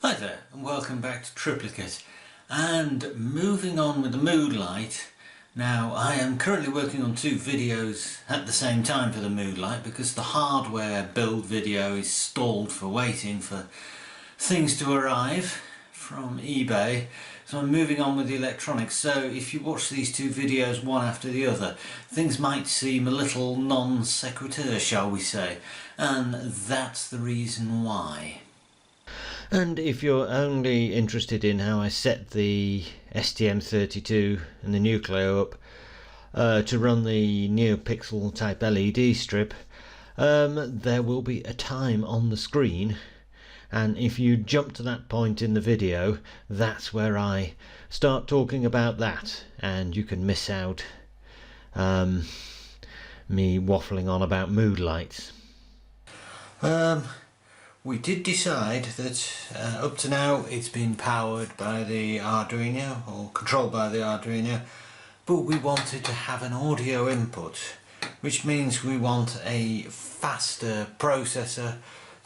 Hi there and welcome back to Triplicate, and moving on with the mood light. Now I am currently working on two videos at the same time for the mood light because the hardware build video is stalled for waiting for things to arrive from eBay, so I'm moving on with the electronics. So if you watch these two videos one after the other, things might seem a little non sequitur, shall we say, and that's the reason why. And if you're only interested in how I set the STM32 and the Nucleo up to run the Neopixel type LED strip, there will be a time on the screen, and if you jump to that point in the video, that's where I start talking about that, and you can miss out me waffling on about mood lights. We did decide that up to now it's been powered by the Arduino, or controlled by the Arduino, but we wanted to have an audio input, which means we want a faster processor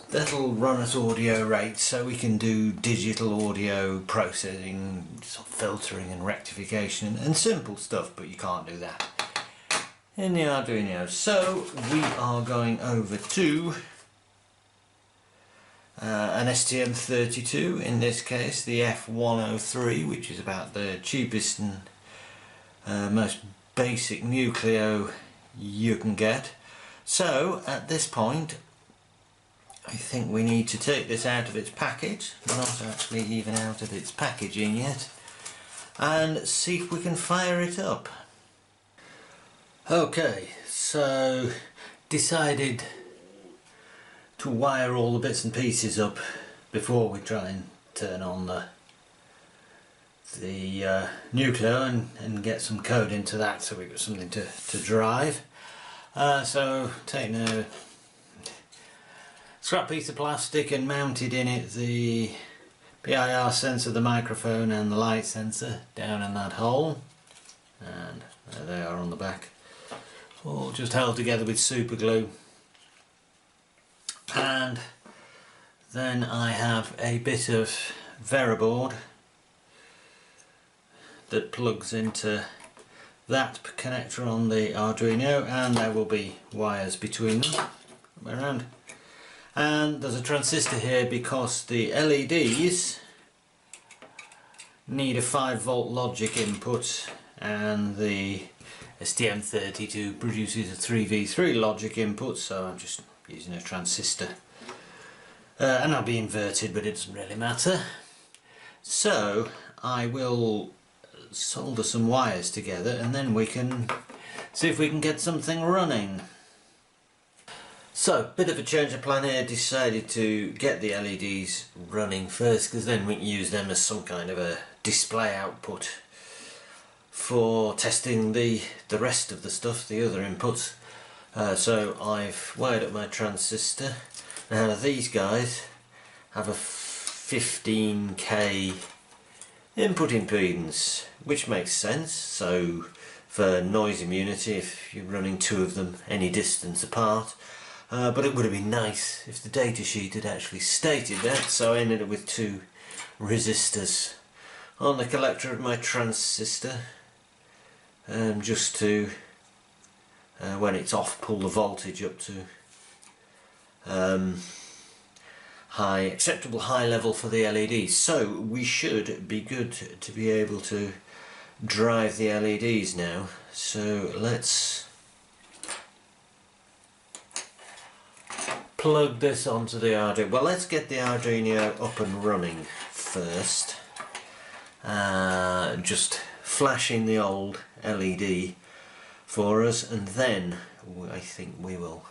that'll run at audio rates so we can do digital audio processing, sort of filtering and rectification and simple stuff, but you can't do that in the Arduino. So we are going over to an STM32, in this case the F103, which is about the cheapest and most basic Nucleo you can get. So at this point I think we need to take this out of its package, not actually even out of its packaging yet, and see if we can fire it up. Okay, so decided to wire all the bits and pieces up before we try and turn on the Nucleo and get some code into that, so we've got something to drive. So taking a scrap piece of plastic and mounted in it the PIR sensor, the microphone and the light sensor down in that hole, and there they are on the back, all just held together with super glue. And then I have a bit of Veriboard that plugs into that connector on the Arduino, and there will be wires between them around. And there's a transistor here because the LEDs need a 5-volt logic input, and the STM32 produces a 3v3 logic input, so I'm just using a transistor, and I'll be inverted, but it doesn't really matter. So I will solder some wires together and then we can see if we can get something running. So, bit of a change of plan here. Decided to get the LEDs running first, because then we can use them as some kind of a display output for testing the rest of the stuff, the other inputs. So I've wired up my transistor. Now these guys have a 15k input impedance, which makes sense, so for noise immunity if you're running two of them any distance apart, but it would have been nice if the datasheet had actually stated that, so I ended up with two resistors on the collector of my transistor, just to when it's off, pull the voltage up to acceptable high level for the LEDs. So we should be good to be able to drive the LEDs now. So let's plug this onto the Arduino. Well, let's get the Arduino up and running first. Just flashing the old LED for us, and then I think we will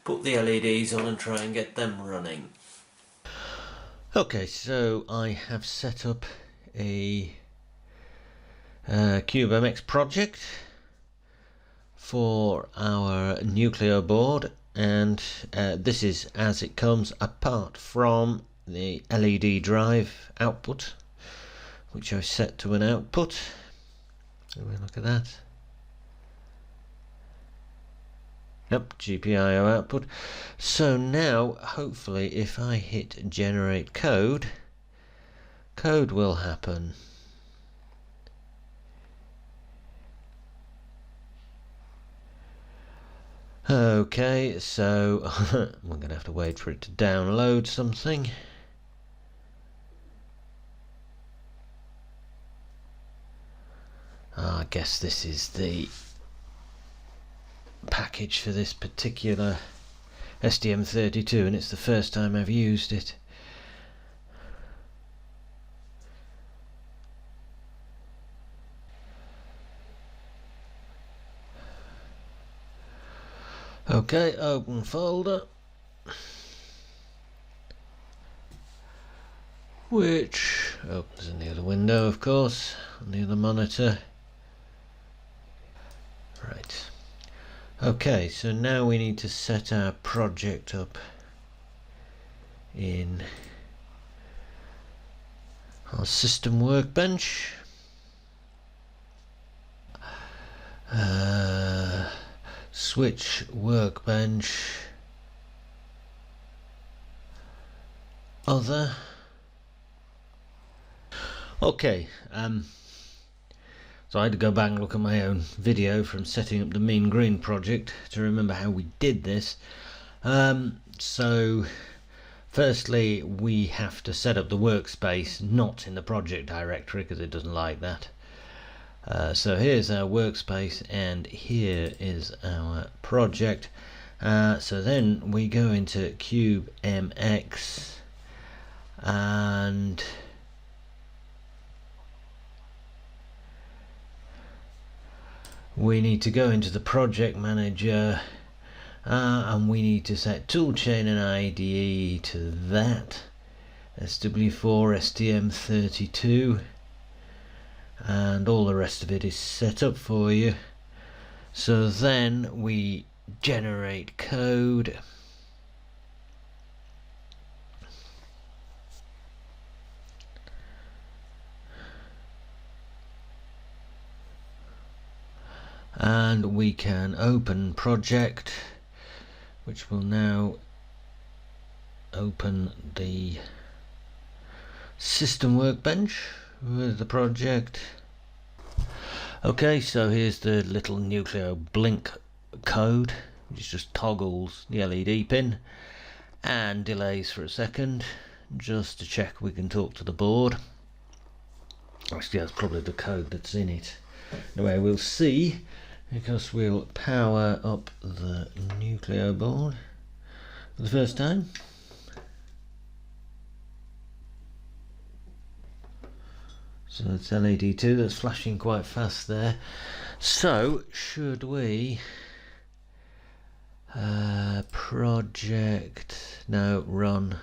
put the LEDs on and try and get them running. Okay, so I have set up a CubeMX project for our Nucleo board, and this is as it comes, apart from the LED drive output, which I set to an output. Look at that. Yep, GPIO output. So now, hopefully, if I hit generate code, code will happen. Okay, so I'm going to have to wait for it to download something. I guess this is the package for this particular STM32, and it's the first time I've used it. Okay, open folder, which opens in the other window, of course, on the other monitor. Right. Okay, so now we need to set our project up in our system workbench. Switch workbench, other. Okay, so I had to go back and look at my own video from setting up the Mean Green project to remember how we did this. So firstly we have to set up the workspace not in the project directory because it doesn't like that. So here's our workspace and here is our project. So then we go into Cube MX and we need to go into the project manager and we need to set toolchain and IDE to that. SW4 STM32. And all the rest of it is set up for you. So then we generate code. And we can open project, which will now open the system workbench with the project. Okay, so here's the little Nucleo blink code, which just toggles the LED pin and delays for a second just to check we can talk to the board. Actually, that's probably the code that's in it. Anyway, we'll see, because we'll power up the Nucleo board for the first time. So it's LED 2 that's flashing quite fast there. So should we project, no, run.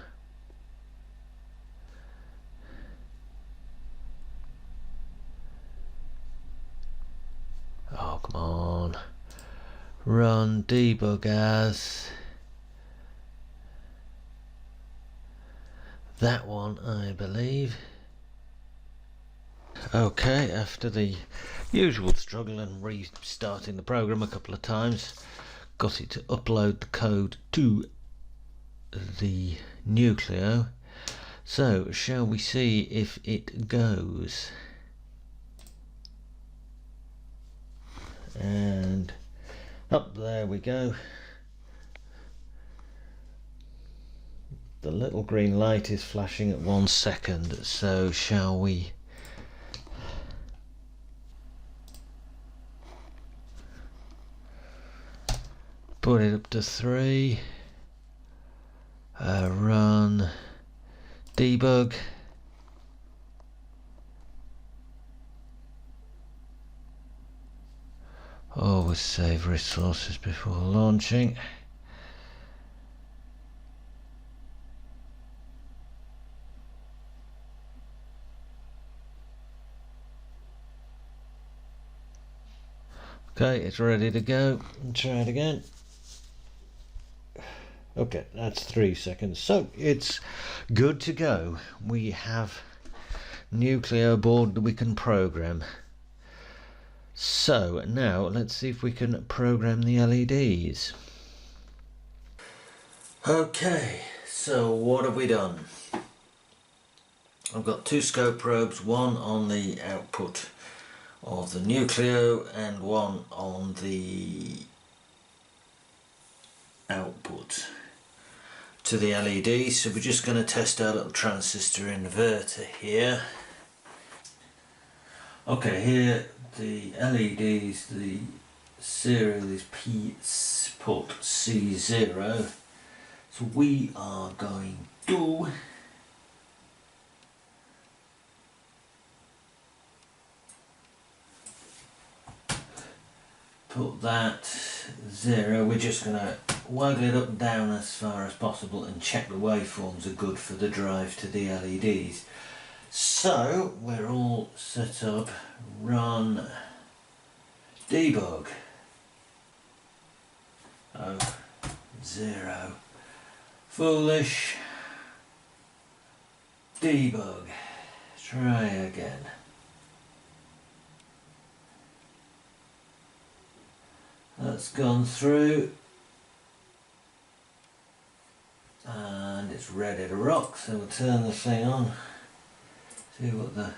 Oh, come on. Run debug as that one, I believe. Okay, after the usual struggle and restarting the program a couple of times, got it to upload the code to the Nucleo. So shall we see if it goes? And up there we go. The little green light is flashing at 1 second, so shall we put it up to 3, run debug, always save resources before launching. Okay, it's ready to go. Try it again. Okay, that's 3 seconds. So it's good to go. We have Nucleo board that we can program. So now let's see if we can program the LEDs. Okay, so what have we done? I've got two scope probes, one on the output of the Nucleo and one on the output to the LEDs. So we're just going to test our little transistor inverter here. Okay, here the LEDs, the serial is port C0. So we are going to put that 0, we're just going to waggle it up and down as far as possible and check the waveforms are good for the drive to the LEDs. So we're all set up, run debug. Oh, 0. Foolish. Debug. Try again. That's gone through and it's ready to rock, so we'll turn the thing on, see what the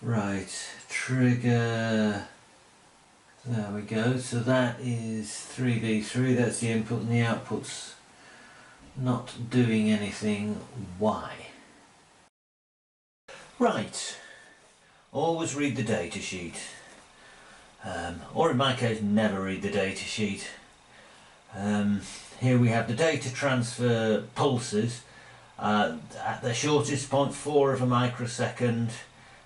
right trigger, there we go. So that is 3v3, that's the input, and the output's not doing anything. Why? Right. Always read the data sheet, or in my case never read the data sheet. Here we have the data transfer pulses at the shortest 0.4 of a microsecond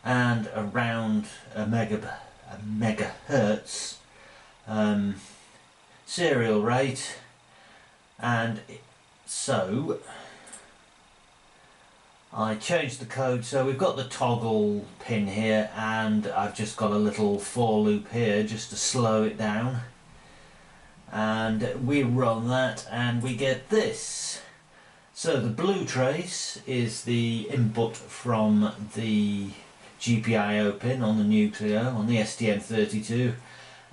and around a megahertz serial rate, and so I changed the code, so we've got the toggle pin here and I've just got a little for loop here just to slow it down, and we run that and we get this. So the blue trace is the input from the GPIO pin on the Nucleo, on the STM32,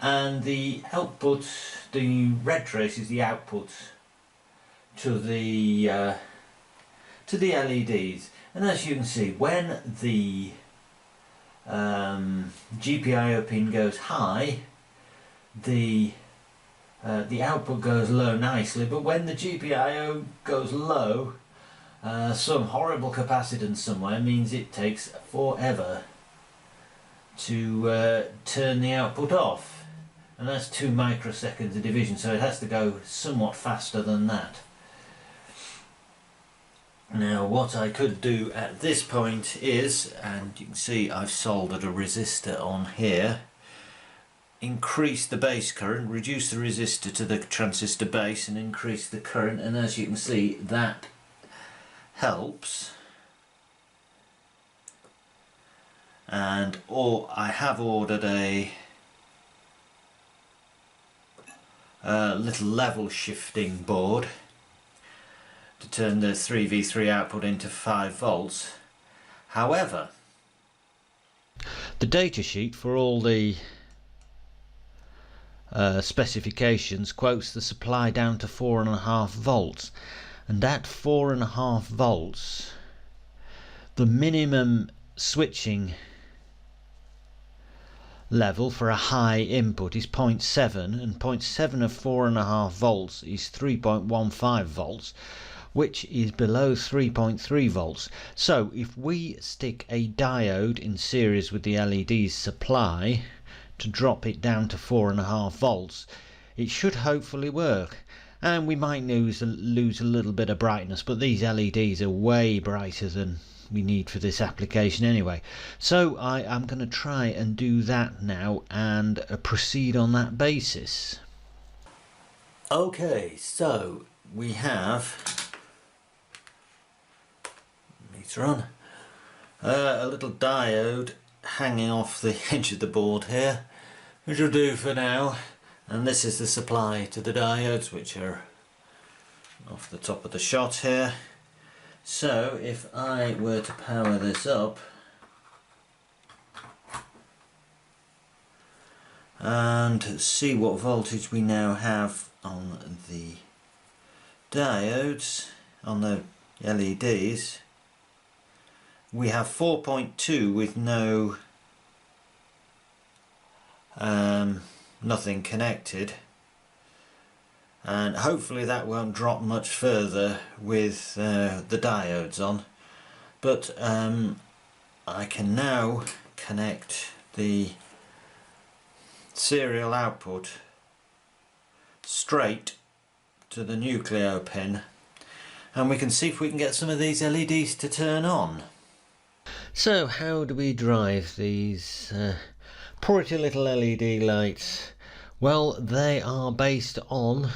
and the output, the red trace, is the output to the LEDs. And as you can see, when the GPIO pin goes high, the output goes low nicely, but when the GPIO goes low, some horrible capacitance somewhere means it takes forever to turn the output off, and that's 2 microseconds of division, so it has to go somewhat faster than that. Now what I could do at this point is, and you can see I've soldered a resistor on here, increase the base current, reduce the resistor to the transistor base and increase the current, and as you can see that helps. And I have ordered a little level shifting board to turn the 3v3 output into 5 volts. However, the datasheet for all the specifications quotes the supply down to 4.5 volts, and at 4.5 volts the minimum switching level for a high input is 0.7, and 0.7 of 4.5 volts is 3.15 volts, which is below 3.3 volts. So if we stick a diode in series with the LED's supply to drop it down to 4.5 volts, it should hopefully work. And we might lose a little bit of brightness, but these LEDs are way brighter than we need for this application anyway. So I am going to try and do that now and proceed on that basis. Okay, so we have meter on, a little diode hanging off the edge of the board here, which will do for now, and this is the supply to the diodes, which are off the top of the shot here. So if I were to power this up and see what voltage we now have on the diodes on the LEDs, we have 4.2 with nothing connected, and hopefully that won't drop much further with the diodes on, but I can now connect the serial output straight to the Nucleo pin, and we can see if we can get some of these LEDs to turn on. So how do we drive these pretty little LED lights? Well, they are based on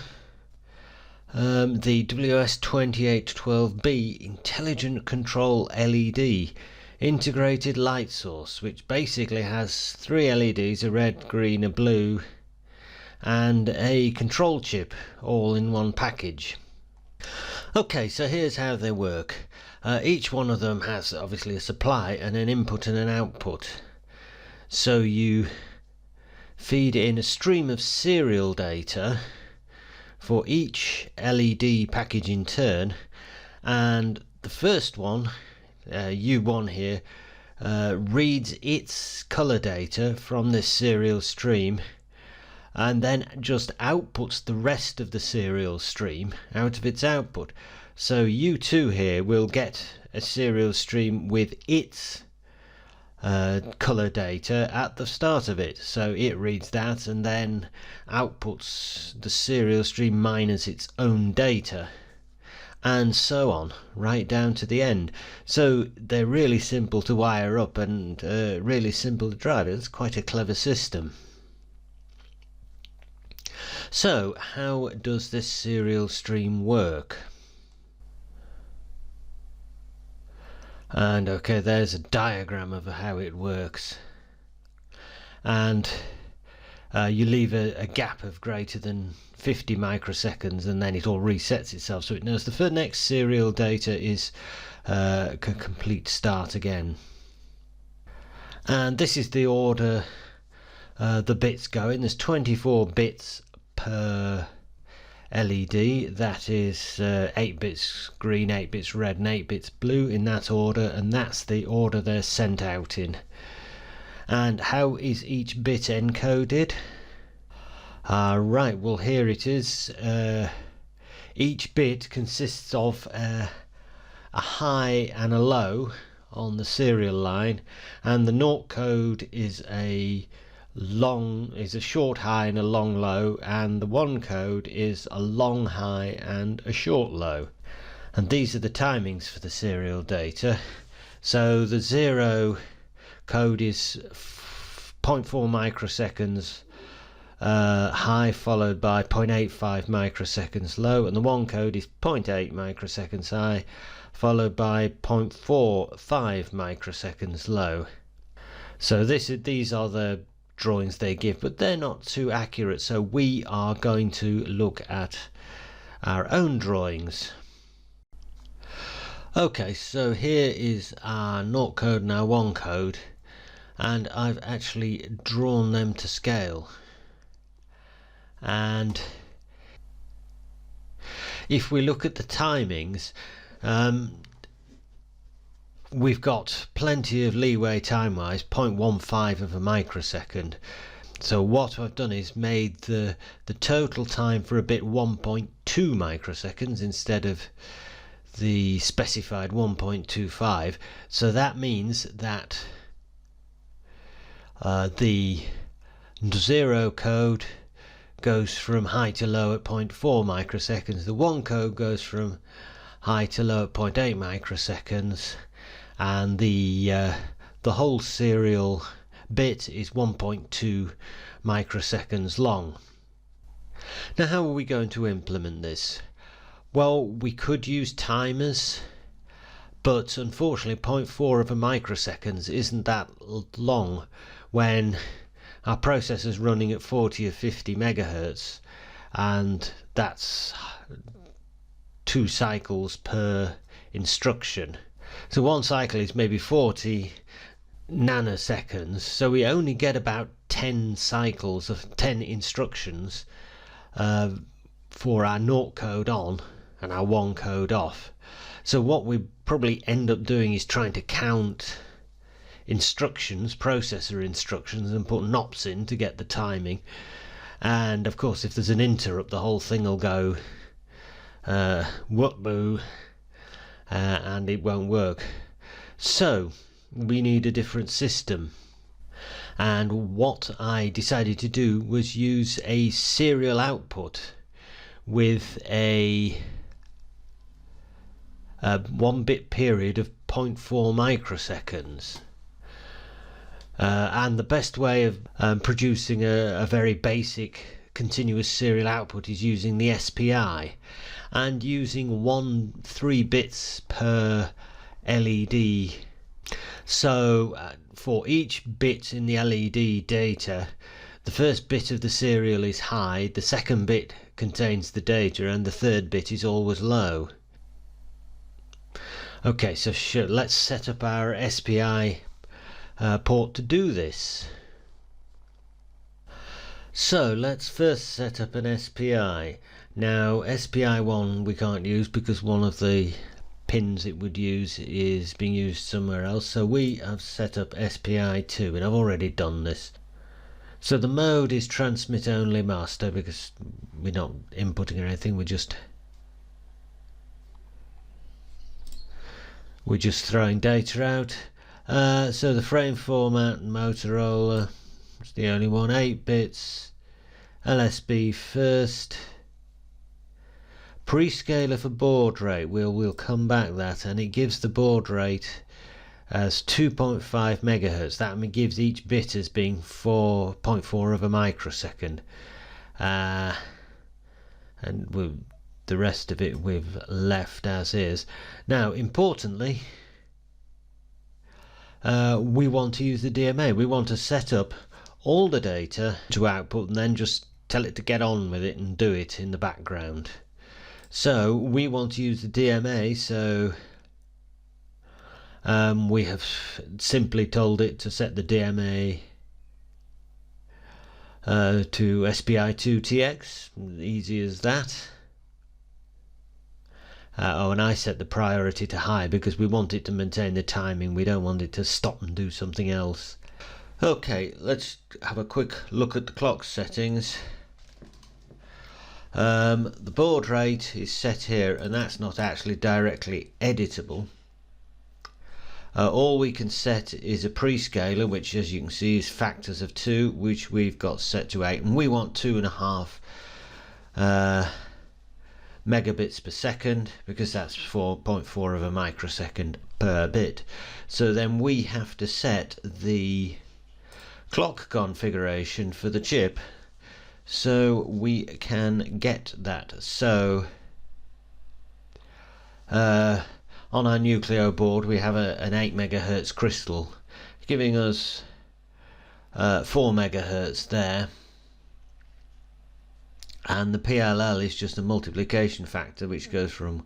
the WS2812B Intelligent Control LED integrated light source, which basically has 3 LEDs, a red, green, a blue, and a control chip all in one package. Okay, so here's how they work. Each one of them has obviously a supply and an input and an output. So you feed in a stream of serial data for each LED package in turn, and the first one, U1 here, reads its color data from this serial stream and then just outputs the rest of the serial stream out of its output. So U2 here will get a serial stream with its color data at the start of it, so it reads that and then outputs the serial stream minus its own data, and so on right down to the end. So they're really simple to wire up and really simple to drive. It's quite a clever system. So how does this serial stream work? And okay, there's a diagram of how it works, and you leave a gap of greater than 50 microseconds and then it all resets itself, so it knows the next serial data is a complete start again. And this is the order the bits go in. There's 24 bits per LED, that is 8 bits green, 8 bits red and 8 bits blue, in that order, and that's the order they're sent out in. And how is each bit encoded? Right, well here it is. Each bit consists of a high and a low on the serial line, and the naught code is a short high and a long low, and the one code is a long high and a short low. And these are the timings for the serial data. So the 0 code is 0.4 microseconds high, followed by 0.85 microseconds low, and the 1 code is 0.8 microseconds high, followed by 0.45 microseconds low. So these are the drawings they give, but they're not too accurate, so we are going to look at our own drawings. Okay, so here is our naught code and our 1 code, and I've actually drawn them to scale. And if we look at the timings, we've got plenty of leeway time-wise, 0.15 of a microsecond. So what I've done is made the total time for a bit 1.2 microseconds instead of the specified 1.25. So that means that the 0 code goes from high to low at 0.4 microseconds, the 1 code goes from high to low at 0.8 microseconds, and the whole serial bit is 1.2 microseconds long. Now how are we going to implement this? Well, we could use timers, but unfortunately 0.4 of a microseconds isn't that long when our processor's running at 40 or 50 megahertz, and that's 2 cycles per instruction. So 1 cycle is maybe 40 nanoseconds, so we only get about 10 cycles of 10 instructions for our naught code on, and our one code off. So what we probably end up doing is trying to count instructions, processor instructions, and put NOPs in to get the timing. And of course, if there's an interrupt, the whole thing will go whoop boo, and it won't work. So we need a different system. And what I decided to do was use a serial output with a 1-bit period of 0.4 microseconds. And the best way of producing a very basic continuous serial output is using the SPI and using 3 bits per LED. So for each bit in the LED data, the first bit of the serial is high, the second bit contains the data, and the third bit is always low. Okay, so let's set up our SPI port to do this. So let's first set up an SPI. Now SPI1 we can't use because one of the pins it would use is being used somewhere else, so we have set up SPI2, and I've already done this. So the mode is transmit only master because we're not inputting or anything, we're just throwing data out. So the frame format, Motorola, it's the only one, 8 bits, LSB first. Prescaler for baud rate, we'll come back that, and it gives the baud rate as 2.5 megahertz. That gives each bit as being 4.4 of a microsecond, and the rest of it we've left as is. Now importantly, we want to use the DMA. We want to set up all the data to output and then just tell it to get on with it and do it in the background. So we want to use the DMA, so we have simply told it to set the DMA to SPI2TX, easy as that. And I set the priority to high because we want it to maintain the timing, we don't want it to stop and do something else. Okay, let's have a quick look at the clock settings. The baud rate is set here, and that's not actually directly editable. All we can set is a prescaler, which as you can see is factors of 2, which we've got set to 8, and we want 2.5 megabits per second because that's 4.4 of a microsecond per bit. So then we have to set the clock configuration for the chip so we can get that. So on our Nucleo board we have an 8 megahertz crystal giving us 4 megahertz there, and the PLL is just a multiplication factor which goes from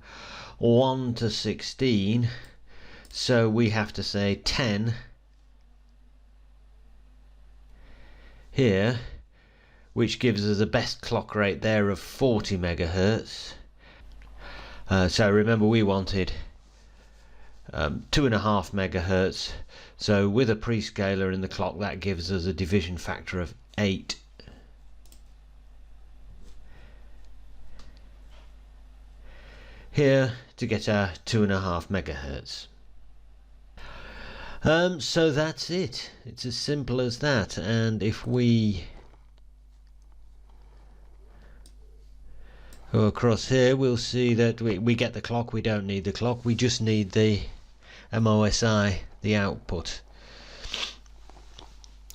1 to 16, so we have to say 10 here, which gives us the best clock rate there of 40 megahertz. So remember we wanted 2.5 megahertz, so with a prescaler in the clock that gives us a division factor of 8. Here to get our 2.5 megahertz. So that's it. It's as simple as that. And if we go across here, we'll see that we get the clock. We don't need the clock, we just need the MOSI, the output,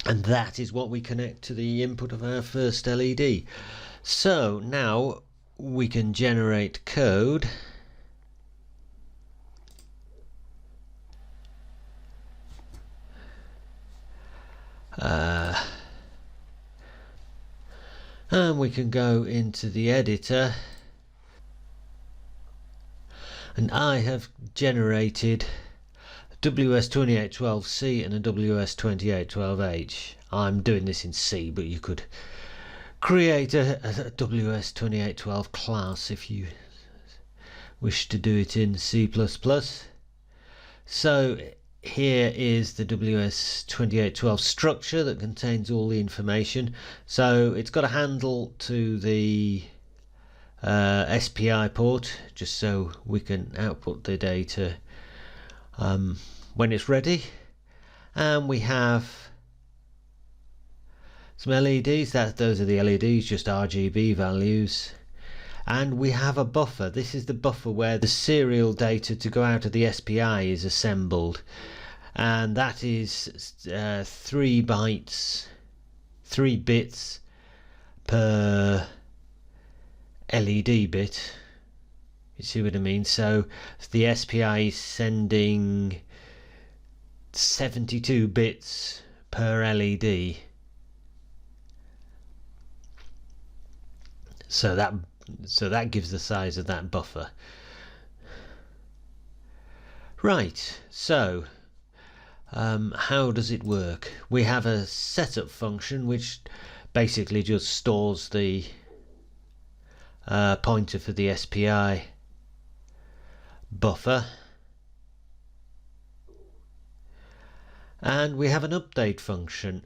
and that is what we connect to the input of our first LED. So now we can generate code. And we can go into the editor, and I have generated a WS2812C and a WS2812H. I'm doing this in C, but you could create a WS2812 class if you wish to do it in C++. So here is the WS2812 structure that contains all the information. So it's got a handle to the SPI port, just so we can output the data when it's ready. And we have some LEDs, those are the LEDs, just RGB values. And we have a buffer. This is the buffer where the serial data to go out of the SPI is assembled, and that is 3 bits per LED bit. You see what I mean? So the SPI is sending 72 bits per LED. So that gives the size of that buffer. Right, so how does it work? We have a setup function which basically just stores the pointer for the SPI buffer, and we have an update function.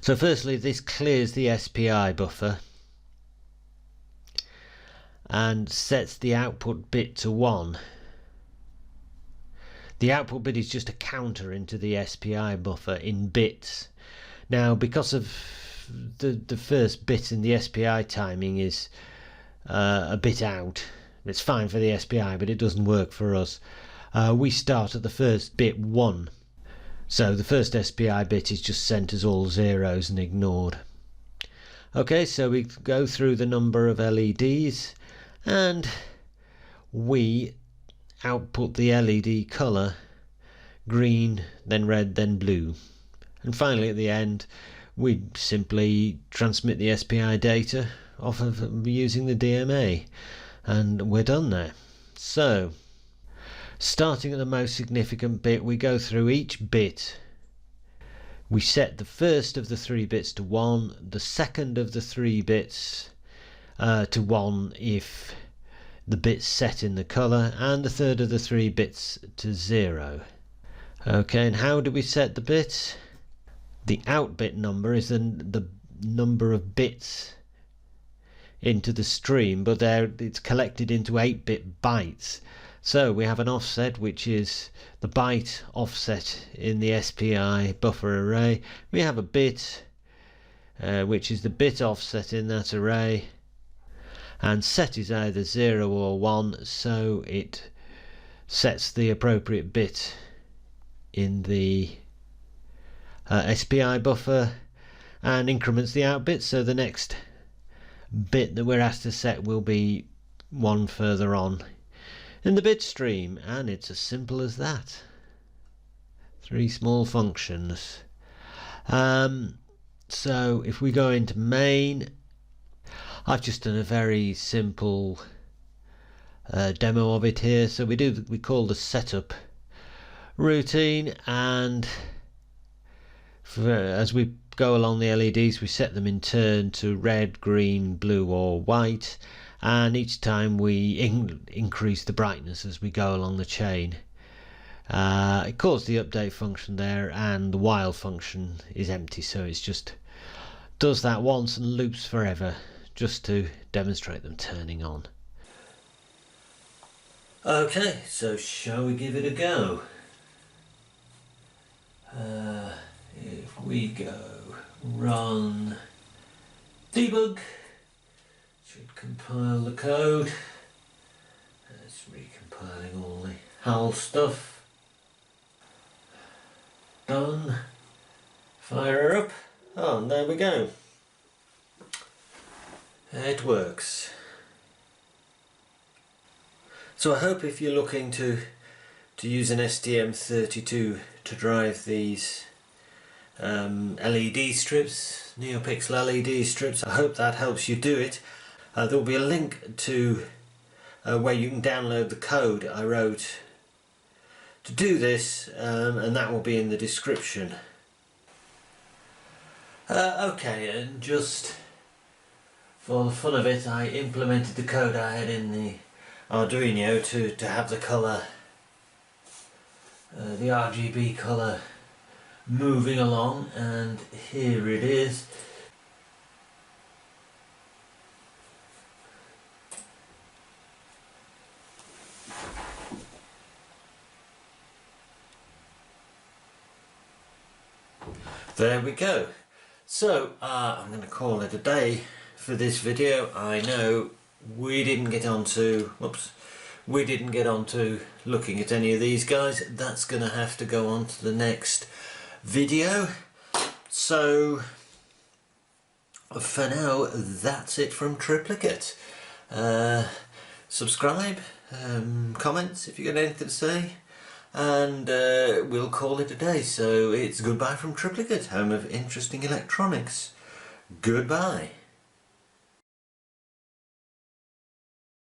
So firstly, this clears the SPI buffer and sets the output bit to 1. The output bit is just a counter into the SPI buffer in bits. Now, because of the first bit in the SPI timing is a bit out, it's fine for the SPI, but it doesn't work for us. We start at the first bit 1. So the first SPI bit is just sent as all zeros and ignored. Okay, so we go through the number of LEDs, and we output the LED colour: green, then red, then blue. And finally at the end we simply transmit the SPI data off of using the DMA, and we're done there. So starting at the most significant bit, we go through each bit. We set the first of the 3 bits to 1, the second of the 3 bits to 1 if the bit's set in the colour, and the third of the 3 bits to 0. Okay, and how do we set the bits? The out bit number is the number of bits into the stream, but it's collected into 8-bit bytes. So we have an offset, which is the byte offset in the SPI buffer array. We have a bit, which is the bit offset in that array, and set is either 0 or 1, so it sets the appropriate bit in the SPI buffer and increments the out bit, so the next bit that we're asked to set will be 1 further on in the bit stream, and it's as simple as that. 3 small functions. So if we go into main, I've just done a very simple demo of it here. So we call the setup routine, and as we go along the LEDs we set them in turn to red, green, blue or white, and each time we increase the brightness as we go along the chain. It calls the update function there, and the while function is empty, so it's just does that once and loops forever, just to demonstrate them turning on. Okay, so shall we give it a go? If we go run debug, should compile the code. It's recompiling all the HAL stuff. Done. Fire her up. Oh, and there we go. It works. So I hope if you're looking to use an STM32 to drive these LED strips, Neopixel LED strips, I hope that helps you do it. There will be a link to where you can download the code I wrote to do this, and that will be in the description. Okay, and just for the fun of it, I implemented the code I had in the Arduino to have the colour, the RGB colour moving along, and here it is. There we go. So I'm going to call it a day for this video. I know we didn't get on to looking at any of these guys. That's going to have to go on to the next video. So for now, that's it from Triplicate. Subscribe, comments if you've got anything to say, and we'll call it a day. So it's goodbye from Triplicate, home of interesting electronics. Goodbye.